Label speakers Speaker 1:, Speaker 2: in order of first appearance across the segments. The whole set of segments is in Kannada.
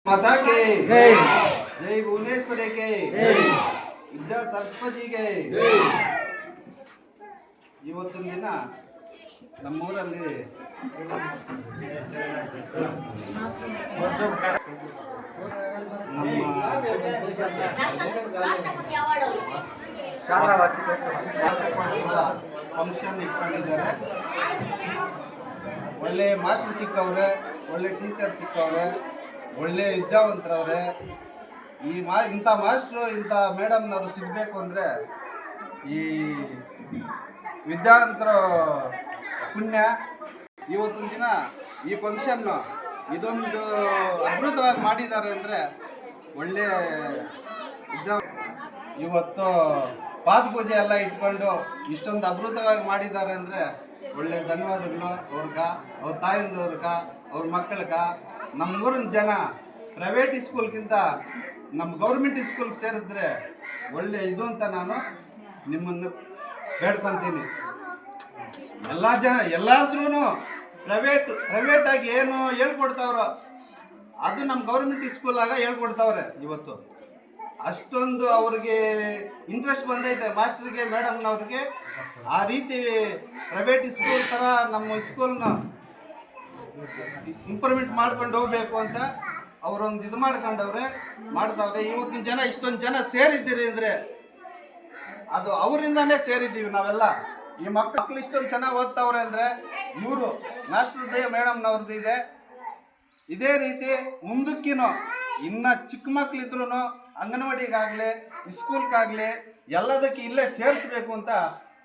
Speaker 1: माता के जय जय भुवनेश्वरी के जय विद्या सरस्वती के जय ಇವತ್ತಿನ ದಿನ ನಮ್ಮೂರಲ್ಲಿ ಶಾಲಾ ವಾರ್ಷಿಕೋತ್ಸವ ಫಂಕ್ಷನ್ ಇಟ್ಕೊಂಡಿದ್ದಾರೆ. ಒಳ್ಳೆ ಮಾಸ್ಟರ್ ಸಿಕ್ಕವ್ರೆ, ಒಳ್ಳೆ ಟೀಚರ್ ಸಿಕ್ಕವ್ರೆ, ಒಳ್ಳೆ ವಿದ್ಯಾವಂತರವ್ರೆ. ಇಂಥ ಮಾಸ್ಟ್ರು ಇಂಥ ಮೇಡಮ್ನವರು ಸಿಗಬೇಕು ಅಂದರೆ ಈ ವಿದ್ಯಾವಂತರ ಪುಣ್ಯ. ಇವತ್ತಿನ ದಿನ ಈ ಫಂಕ್ಷನ್ನು ಇದೊಂದು ಅದ್ಭುತವಾಗಿ ಮಾಡಿದ್ದಾರೆ ಅಂದರೆ ಒಳ್ಳೆ ಇವತ್ತು ಪಾದಪೂಜೆ ಎಲ್ಲ ಇಟ್ಕೊಂಡು ಇಷ್ಟೊಂದು ಅದ್ಭುತವಾಗಿ ಮಾಡಿದ್ದಾರೆ ಅಂದರೆ ಒಳ್ಳೆ ಧನ್ಯವಾದಗಳು ಅವ್ರ ತಾಯಿಂದವ್ರಗ, ಅವ್ರ ಮಕ್ಕಳಿಗೆ. ನಮ್ಮೂರಿನ ಜನ ಪ್ರೈವೇಟ್ ಸ್ಕೂಲ್ಗಿಂತ ನಮ್ಮ ಗೌರ್ಮೆಂಟ್ ಸ್ಕೂಲ್ಗೆ ಸೇರಿಸಿದ್ರೆ ಒಳ್ಳೆ ಇದು ಅಂತ ನಾನು ನಿಮ್ಮನ್ನು ಬೇಡ್ಕೊತೀನಿ. ಎಲ್ಲ ಜನ ಎಲ್ಲಾದ್ರೂ ಪ್ರೈವೇಟಾಗಿ ಏನು ಹೇಳ್ಕೊಡ್ತಾವ್ರೋ ಅದು ನಮ್ಮ ಗೌರ್ಮೆಂಟ್ ಸ್ಕೂಲಾಗ ಹೇಳ್ಕೊಡ್ತಾವ್ರೆ. ಇವತ್ತು ಅಷ್ಟೊಂದು ಅವ್ರಿಗೆ ಇಂಟ್ರೆಸ್ಟ್ ಬಂದೈತೆ ಮಾಸ್ಟರ್ಗೆ, ಮೇಡಮ್ನವ್ರಿಗೆ. ಆ ರೀತಿ ಪ್ರೈವೇಟ್ ಸ್ಕೂಲ್ ಥರ ನಮ್ಮ ಸ್ಕೂಲ್ನ ಇಂಪ್ರೂವ್ಮೆಂಟ್ ಮಾಡ್ಕೊಂಡು ಹೋಗ್ಬೇಕು ಅಂತ ಅವರೊಂದು ಇದು ಮಾಡ್ತಾವ್ರೆ. ಇವತ್ತಿನ ಜನ ಇಷ್ಟೊಂದು ಜನ ಸೇರಿದ್ದೀರಿ ಅಂದರೆ ಅದು ಅವರಿಂದಾನೇ ಸೇರಿದ್ದೀವಿ ನಾವೆಲ್ಲ. ಈ ಮಕ್ಕಳು ಇಷ್ಟೊಂದು ಚೆನ್ನಾಗಿ ಓದ್ತಾವ್ರೆ ಅಂದರೆ ಇವರು ಮಾಸ್ಟರ್ದೇ, ಮೇಡಮ್ನವ್ರದ್ದು ಇದೆ. ಇದೇ ರೀತಿ ಮುಂದಕ್ಕಿನೂ ಇನ್ನು ಚಿಕ್ಕ ಮಕ್ಕಳಿದ್ರು ಅಂಗನವಾಡಿಗಾಗಲಿ ಸ್ಕೂಲ್ಗಾಗಲಿ ಎಲ್ಲದಕ್ಕೆ ಇಲ್ಲೇ ಸೇರಿಸ್ಬೇಕು ಅಂತ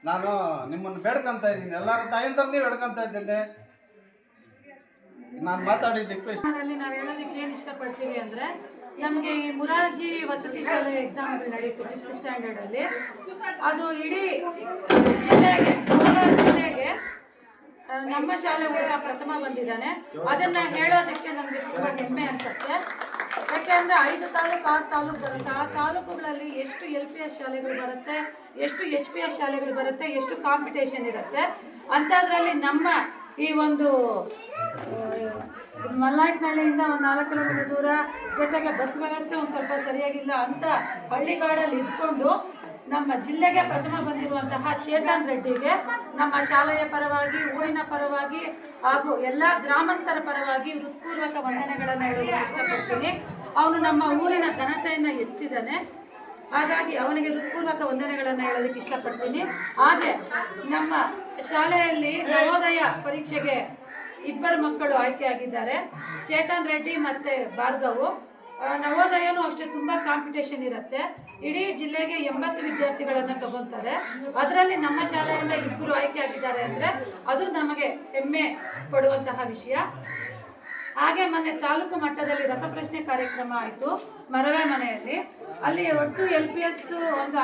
Speaker 1: ನಾನು ನಿಮ್ಮನ್ನು ಬೇಡ್ಕೊತಾ ಇದ್ದೀನಿ. ಎಲ್ಲರ ತಾಯಿಂದವ್ರನ್ನೇ ಬೇಡ್ಕೊತಾ ಇದ್ದೇನೆ. ನಾನು ಮಾತಾಡಿದ್ದಕ್ಕೆ
Speaker 2: ನಾವು ಹೇಳೋದಕ್ಕೆ ಏನು ಇಷ್ಟಪಡ್ತೀವಿ ಅಂದರೆ, ನಮಗೆ ಈ ಮುರಾರ್ಜಿ ವಸತಿ ಶಾಲೆ ಎಕ್ಸಾಮ್ ನಡೀತು 5th ಸ್ಟ್ಯಾಂಡರ್ಡಲ್ಲಿ. ಅದು ಇಡೀ ಜಿಲ್ಲೆಗೆ, ಜಿಲ್ಲೆಗೆ ನಮ್ಮ ಶಾಲೆ ಹುಡುಗ ಪ್ರಥಮ ಬಂದಿದ್ದಾನೆ. ಅದನ್ನು ಹೇಳೋದಕ್ಕೆ ನಮಗೆ ತುಂಬ ಹೆಮ್ಮೆ ಅನಿಸುತ್ತೆ. ಯಾಕೆಂದರೆ 5 ತಾಲೂಕು 6 ತಾಲೂಕು ಬರುತ್ತೆ. ಆ ತಾಲೂಕುಗಳಲ್ಲಿ ಎಷ್ಟು LPS ಶಾಲೆಗಳು ಬರುತ್ತೆ, ಎಷ್ಟು HPS ಶಾಲೆಗಳು ಬರುತ್ತೆ, ಎಷ್ಟು ಕಾಂಪಿಟೇಷನ್ ಇರುತ್ತೆ. ಅಂಥದ್ರಲ್ಲಿ ನಮ್ಮ ಈ ಒಂದು ಮಲ್ಲಾಯ್ಕನಹಳ್ಳಿಯಿಂದ ಒಂದು 4 ಕಿಲೋಮೀಟರ್ ದೂರ, ಜೊತೆಗೆ ಬಸ್ ವ್ಯವಸ್ಥೆ ಒಂದು ಸ್ವಲ್ಪ ಸರಿಯಾಗಿಲ್ಲ ಅಂತ ಹಳ್ಳಿಗಾಡಲ್ಲಿ ಇದ್ಕೊಂಡು ನಮ್ಮ ಜಿಲ್ಲೆಗೆ ಪ್ರಥಮ ಬಂದಿರುವಂತಹ ಚೇತನ್ ರೆಡ್ಡಿಗೆ ನಮ್ಮ ಶಾಲೆಯ ಪರವಾಗಿ, ಊರಿನ ಪರವಾಗಿ ಹಾಗೂ ಎಲ್ಲ ಗ್ರಾಮಸ್ಥರ ಪರವಾಗಿ ಹೃತ್ಪೂರ್ವಕ ವಂದನೆಗಳನ್ನು ಹೇಳೋದಕ್ಕೆ ಇಷ್ಟಪಡ್ತೀನಿ. ಅವನು ನಮ್ಮ ಊರಿನ ಘನತೆಯನ್ನು ಹೆಚ್ಚಿದ್ದಾನೆ. ಹಾಗಾಗಿ ಅವನಿಗೆ ಹೃತ್ಪೂರ್ವಕ ವಂದನೆಗಳನ್ನು ಹೇಳೋದಕ್ಕೆ ಇಷ್ಟಪಡ್ತೀನಿ. ಹಾಗೆ ನಮ್ಮ ಶಾಲೆಯಲ್ಲಿ ನವೋದಯ ಪರೀಕ್ಷೆಗೆ 2 ಮಕ್ಕಳು ಆಯ್ಕೆಯಾಗಿದ್ದಾರೆ, ಚೇತನ್ ರೆಡ್ಡಿ ಮತ್ತು ಭಾರ್ಗವು. ನವೋದಯನೂ ಅಷ್ಟೇ ತುಂಬ ಕಾಂಪಿಟೇಷನ್ ಇರುತ್ತೆ. ಇಡೀ ಜಿಲ್ಲೆಗೆ 80 ವಿದ್ಯಾರ್ಥಿಗಳನ್ನು ತಗೊತಾರೆ. ಅದರಲ್ಲಿ ನಮ್ಮ ಶಾಲೆಯಿಂದ 2 ಆಯ್ಕೆಯಾಗಿದ್ದಾರೆ ಅಂದರೆ ಅದು ನಮಗೆ ಹೆಮ್ಮೆ ಪಡುವಂತಹ ವಿಷಯ. ಹಾಗೆ ಮೊನ್ನೆ ತಾಲೂಕು ಮಟ್ಟದಲ್ಲಿ ರಸಪ್ರಶ್ನೆ ಕಾರ್ಯಕ್ರಮ ಆಯಿತು ಮರವೆ ಮನೆಯಲ್ಲಿ. ಅಲ್ಲಿ ಒಟ್ಟು LPS ಒಂದು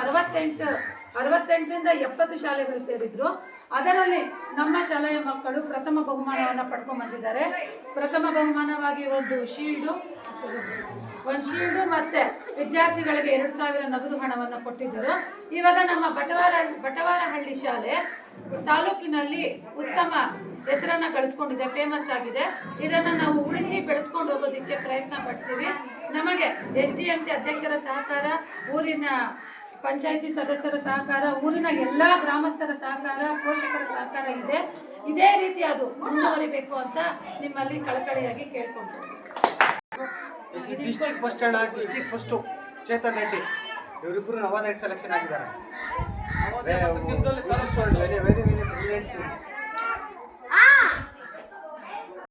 Speaker 2: 68ರಿಂದ 70 ಶಾಲೆಗಳು ಸೇರಿದ್ರು. ಅದರಲ್ಲಿ ನಮ್ಮ ಶಾಲೆಯ ಮಕ್ಕಳು ಪ್ರಥಮ ಬಹುಮಾನವನ್ನು ಪಡ್ಕೊಂಡು ಬಂದಿದ್ದಾರೆ. ಪ್ರಥಮ ಬಹುಮಾನವಾಗಿ ಒಂದು ಶೀಲ್ಡು ಮತ್ತು ವಿದ್ಯಾರ್ಥಿಗಳಿಗೆ 2000 ನಗದು ಹಣವನ್ನು ಕೊಟ್ಟಿದ್ದರು. ಇವಾಗ ನಮ್ಮ ಬಟವಾರಹಳ್ಳಿ ಶಾಲೆ ತಾಲೂಕಿನಲ್ಲಿ ಉತ್ತಮ ಹೆಸರನ್ನು ಗಳಿಸ್ಕೊಂಡಿದೆ, ಫೇಮಸ್ ಆಗಿದೆ. ಇದನ್ನು ನಾವು ಉಳಿಸಿ ಬೆಳೆಸ್ಕೊಂಡು ಹೋಗೋದಕ್ಕೆ ಪ್ರಯತ್ನ ಪಡ್ತೀವಿ. ನಮಗೆ SDMC ಅಧ್ಯಕ್ಷರ ಸಹಕಾರ, ಊರಿನ ಪಂಚಾಯಿತಿ ಸದಸ್ಯರ ಸಹಕಾರ, ಊರಿನ ಎಲ್ಲ ಗ್ರಾಮಸ್ಥರ ಸಹಕಾರ, ಪೋಷಕರ ಸಹಕಾರ ಇದೆ. ಇದೇ ರೀತಿ ಅದು ಮುಂದುವರಿಬೇಕು ಅಂತ ನಿಮ್ಮಲ್ಲಿ ಕಳಕಳಿಯಾಗಿ ಕೇಳ್ಕೊಳ್ತೀವಿ.
Speaker 3: ಡಿಸ್ಟ್ರಿಕ್ಟ್ ಫಸ್ಟ್ ಅಣ್ಣ, ಡಿಸ್ಟ್ರಿಕ್ಟ್ ಫಸ್ಟು ಚೇತನ್ ರೆಡ್ಡಿ, ಇವರಿಬ್ಬರು ನವೋದಯಕ್ಕೆ ಸೆಲೆಕ್ಷನ್ ಆಗಿದ್ದಾರೆ. Very very brilliant.